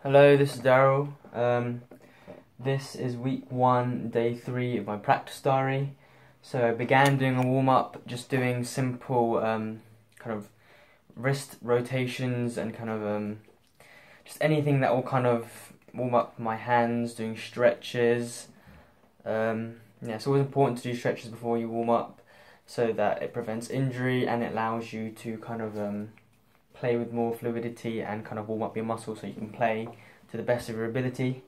Hello, this is Daryl. This is week 1, day 3 of my practice diary. So I began doing a warm-up, just doing simple kind of wrist rotations and kind of just anything that will kind of warm up my hands, doing stretches. Yeah, it's always important to do stretches before you warm up so that it prevents injury and it allows you to kind of play with more fluidity and kind of warm up your muscles so you can play to the best of your ability.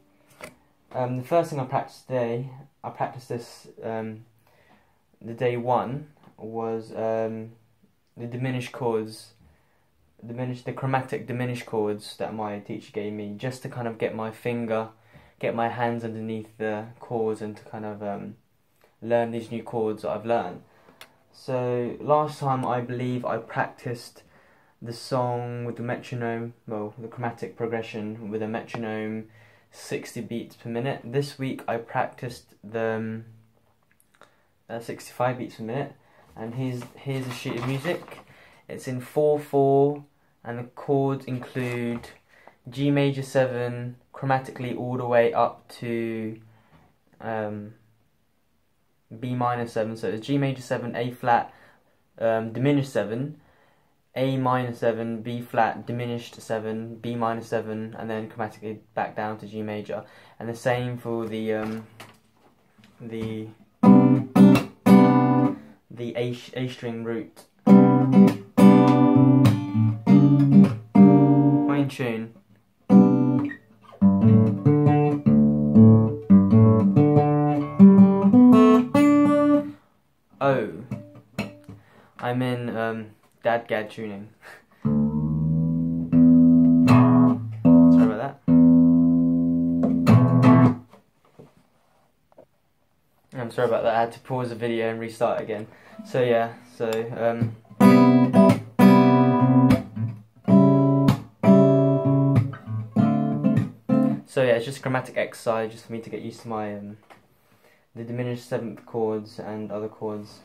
The first thing I practiced today, I practiced this, the day 1 was the diminished chords, the chromatic diminished chords that my teacher gave me, just to kind of get my hands underneath the chords and to kind of learn these new chords that I've learned. So last time I believe I practiced the song with the metronome, well, the chromatic progression with a metronome, 60 beats per minute. This week I practiced the 65 beats per minute, and here's a sheet of music. It's in 4/4, and the chords include G major 7 chromatically all the way up to B minor 7. So it's G major 7, A flat, diminished 7, A minor 7, B flat, diminished 7, B minor 7, and then chromatically back down to G major. And the same for the A string root. Fine tune. Oh, I'm in Dad-Gad tuning. Sorry about that. I'm sorry about that. I had to pause the video and restart again. So yeah, it's just chromatic exercise, just for me to get used to my the diminished 7th chords and other chords.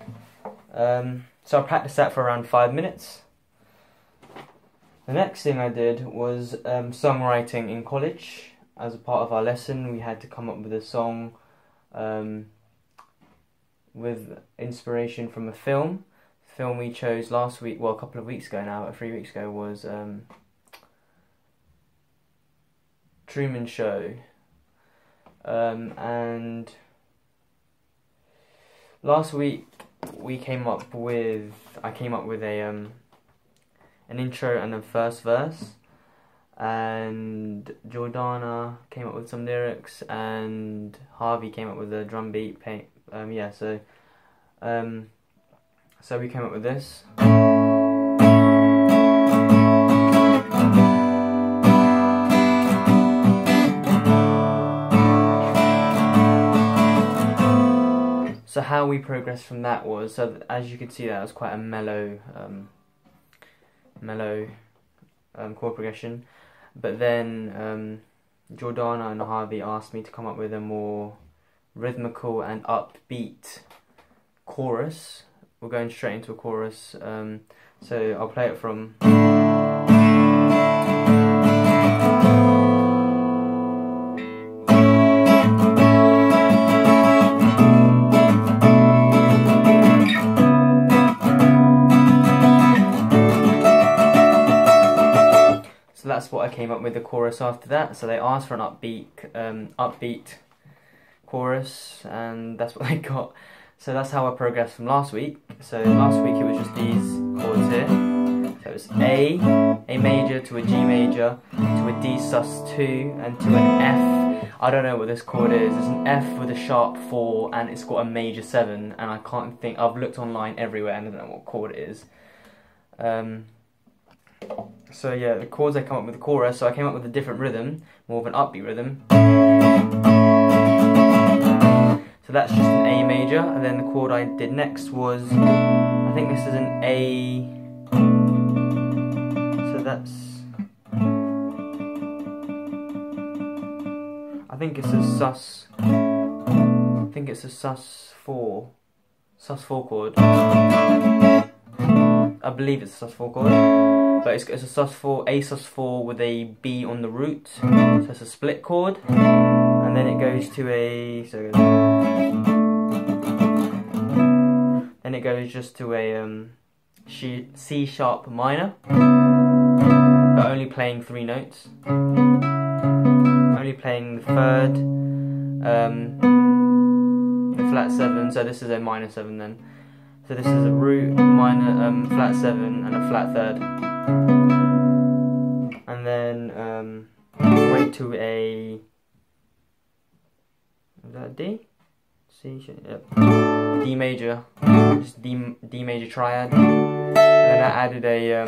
So I practiced that for around 5 minutes. The next thing I did was songwriting in college. As a part of our lesson, we had to come up with a song with inspiration from a film. The film we chose last week, well, a couple of weeks ago now, 3 weeks ago, was Truman Show. And last week I came up with an intro and a first verse, and Jordana came up with some lyrics, and Harvey came up with a drum beat. So we came up with this. So how we progressed from that was, so as you can see, that was quite a mellow chord progression. But then Jordana and Harvey asked me to come up with a more rhythmical and upbeat chorus. We're going straight into a chorus. So I'll play it from. So that's what I came up with, the chorus after that. So they asked for an upbeat chorus, and that's what they got. So that's how I progressed from last week. So last week it was just these chords here. So it was A major to a G major to a D sus2 and to an F. I don't know what this chord is. It's an F with a sharp 4 and it's got a major 7, and I can't think. I've looked online everywhere and I don't know what chord it is. So yeah, the chords I come up with the chorus. So I came up with a different rhythm, more of an upbeat rhythm. So that's just an A major, and then the chord I did next was, I think this is an A. So that's, I think it's a sus. I think it's a sus4 chord. I believe it's a sus4 chord. but it's a sus4, A sus4 with a B on the root, so it's a split chord, and then it goes to a, then it goes just to a C sharp minor, but only playing 3 notes, only playing the third, the flat 7, so this is a minor 7 then. So this is a root, minor, flat 7 and a flat 3rd. And then went to a, is that D? C, yep. D major, just D major triad. And then I added a,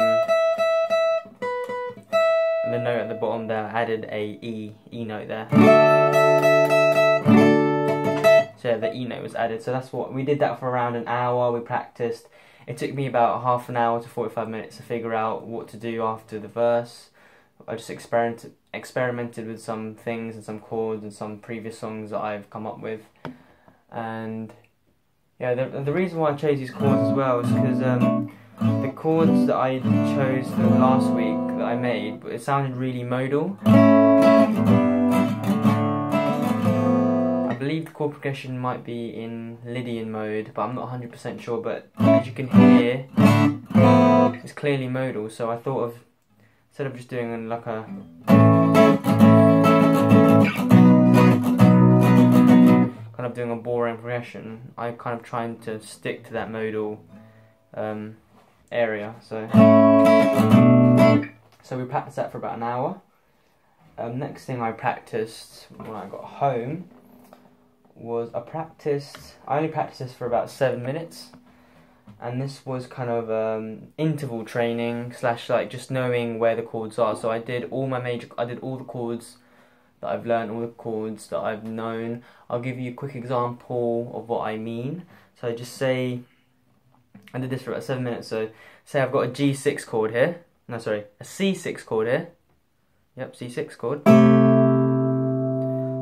the note at the bottom there, I added a E note there. So the E note was added, so that's what we did. That for around an hour. We practiced. It took me about half an hour to 45 minutes to figure out what to do after the verse. I just experimented with some things and some chords and some previous songs that I've come up with. And yeah, the reason why I chose these chords as well is because the chords that I chose for last week that I made, it sounded really modal. I believe the chord progression might be in Lydian mode, but I'm not 100% sure. But as you can hear, it's clearly modal. So I thought of, instead of just doing like a kind of doing a boring progression, I'm kind of trying to stick to that modal area. So we practiced that for about an hour. Next thing I practiced when I got home was I only practiced this for about 7 minutes, and this was kind of interval training / like just knowing where the chords are. So I did all the chords that I've learned, all the chords that I've known. I'll give you a quick example of what I mean. So just say, I did this for about 7 minutes, so say I've got a G6 chord here, no sorry, a C6 chord here, yep, C6 chord.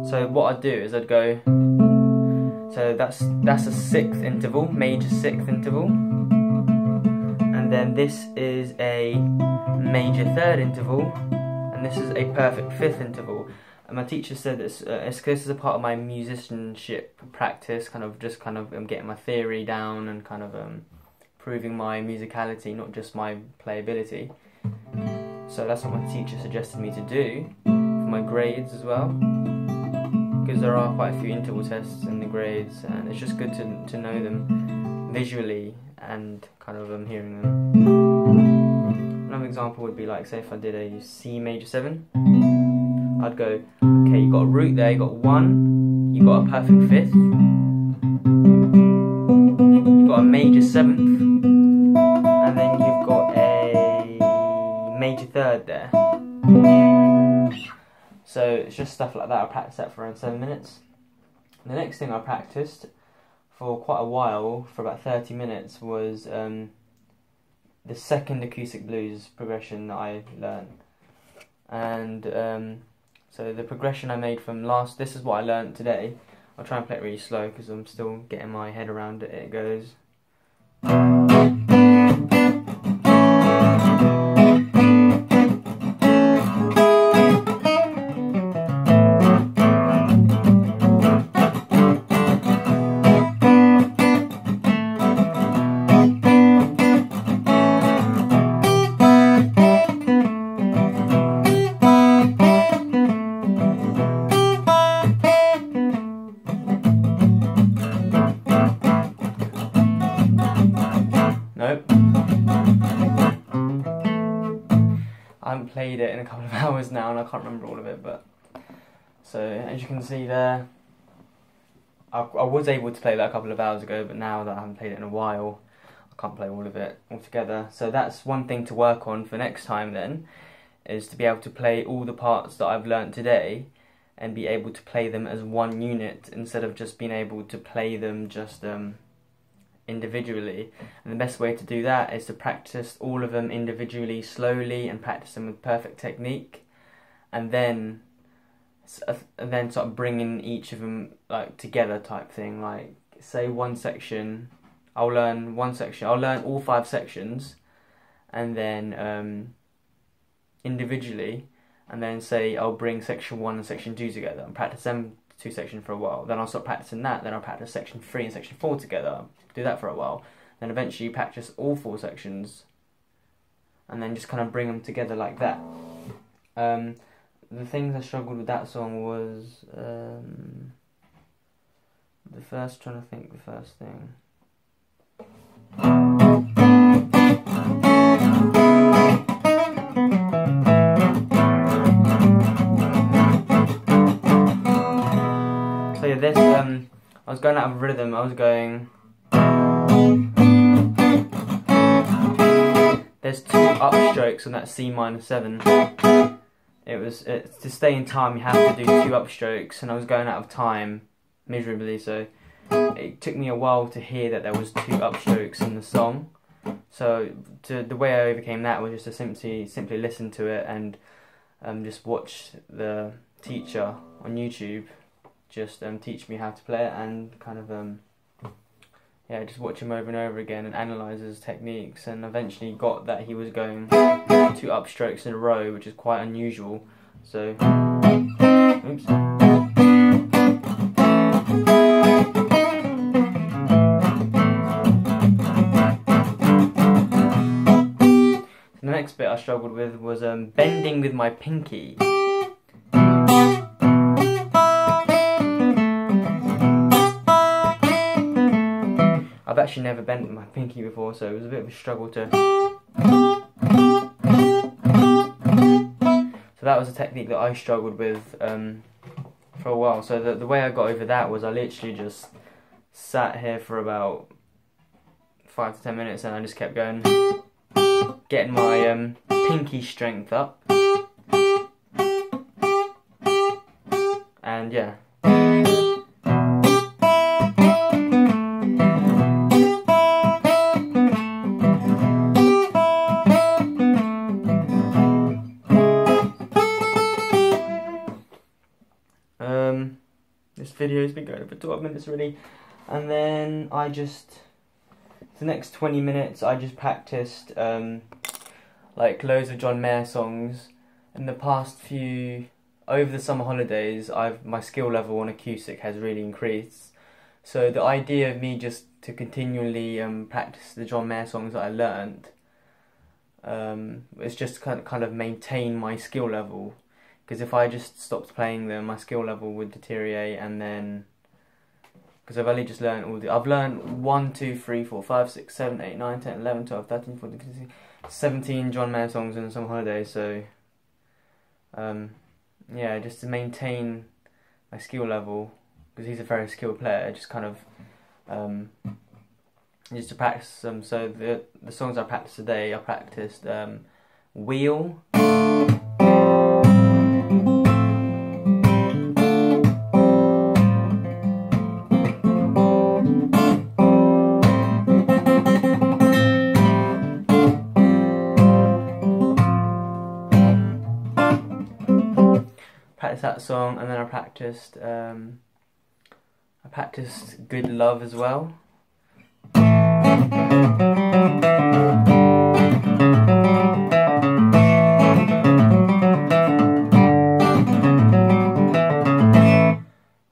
So what I'd do is I'd go, so that's a 6th interval, major 6th interval, and then this is a major 3rd interval, and this is a perfect 5th interval. And my teacher said this is a part of my musicianship practice, kind of getting my theory down and kind of proving my musicality, not just my playability. So that's what my teacher suggested me to do for my grades as well, because there are quite a few interval tests in the grades, and it's just good to know them visually and kind of hearing them. Another example would be like, say if I did a C major 7, I'd go, okay, you got a root there, you got 1, you got a perfect 5th, you've got a major 7th, and then you've got a major 3rd there. So it's just stuff like that. I practiced that for around 7 minutes. The next thing I practiced for quite a while, for about 30 minutes, was the 2nd acoustic blues progression that I learned. And so the progression I made from this is what I learned today. I'll try and play it really slow because I'm still getting my head around it. It goes. Nope. I haven't played it in a couple of hours now and I can't remember all of it, but so as you can see there, I was able to play that a couple of hours ago, but now that I haven't played it in a while, I can't play all of it altogether. So that's one thing to work on for next time then, is to be able to play all the parts that I've learnt today and be able to play them as one unit instead of just being able to play them just individually. And the best way to do that is to practice all of them individually slowly and practice them with perfect technique, and then sort of bringing each of them like together type thing. Like say one section, I'll learn all 5 sections, and then individually, and then say I'll bring section 1 and section 2 together and practice them two sections for a while. Then I'll stop practicing that. Then I'll practice section 3 and section 4 together. Do that for a while. Then eventually practice all 4 sections, and then just kind of bring them together like that. The things I struggled with that song was trying to think the first thing. So yeah, this I was going out of rhythm. I was going. There's 2 upstrokes on that C-7. It's to stay in time. You have to do 2 upstrokes, and I was going out of time miserably. So it took me a while to hear that there was 2 upstrokes in the song. So the way I overcame that was just to simply listen to it and just watch the teacher on YouTube just teach me how to play it, and kind of just watch him over and over again and analyse his techniques, and eventually got that he was going 2 upstrokes in a row, which is quite unusual. So, oops. The next bit I struggled with was bending with my pinky. I've actually never bent with my pinky before, so it was a bit of a struggle to... So that was a technique that I struggled with for a while. So the way I got over that was I literally just sat here for about 5 to 10 minutes, and I just kept going, getting my pinky strength up, and yeah. This video's been going for 12 minutes already, and then the next 20 minutes I just practiced like loads of John Mayer songs. In the past over the summer holidays, my skill level on acoustic has really increased. So the idea of me just to continually practice the John Mayer songs that I learned is just to kind of maintain my skill level. Because if I just stopped playing them, my skill level would deteriorate, and then... Because I've only just learned I've learned 1, 2, 3, 4, 5, 6, 7, 8, 9, 10, 11, 12, 13, 14, 15, 17 John Mayer songs in some holidays, so... yeah, just to maintain my skill level, because he's a very skilled player, just kind of... just to practice them. So the songs I practiced today, I practiced Wheel... that song, and then I practiced Good Love as well. And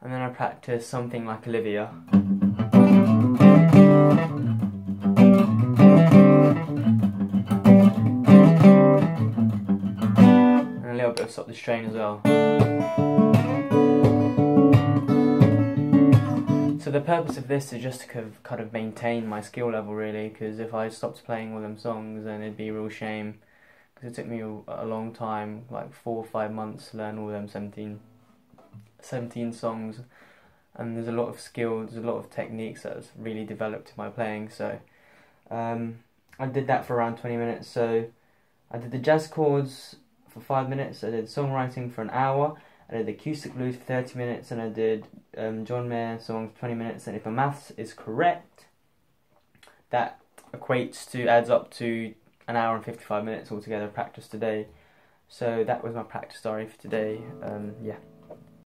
then I practiced Something Like Olivia. And a little bit of Stop the Strain as well. So the purpose of this is just to kind of maintain my skill level, really, because if I stopped playing all them songs, then it'd be a real shame, because it took me a long time, like 4 or 5 months, to learn all them 17 songs, and there's a lot of skill, there's a lot of techniques that's really developed in my playing. So I did that for around 20 minutes. So I did the jazz chords for 5 minutes, I did songwriting for an hour, I did acoustic blues for 30 minutes, and I did John Mayer songs for 20 minutes, and if my maths is correct, that adds up to an hour and 55 minutes altogether of practice today. So that was my practice diary for today. Yeah.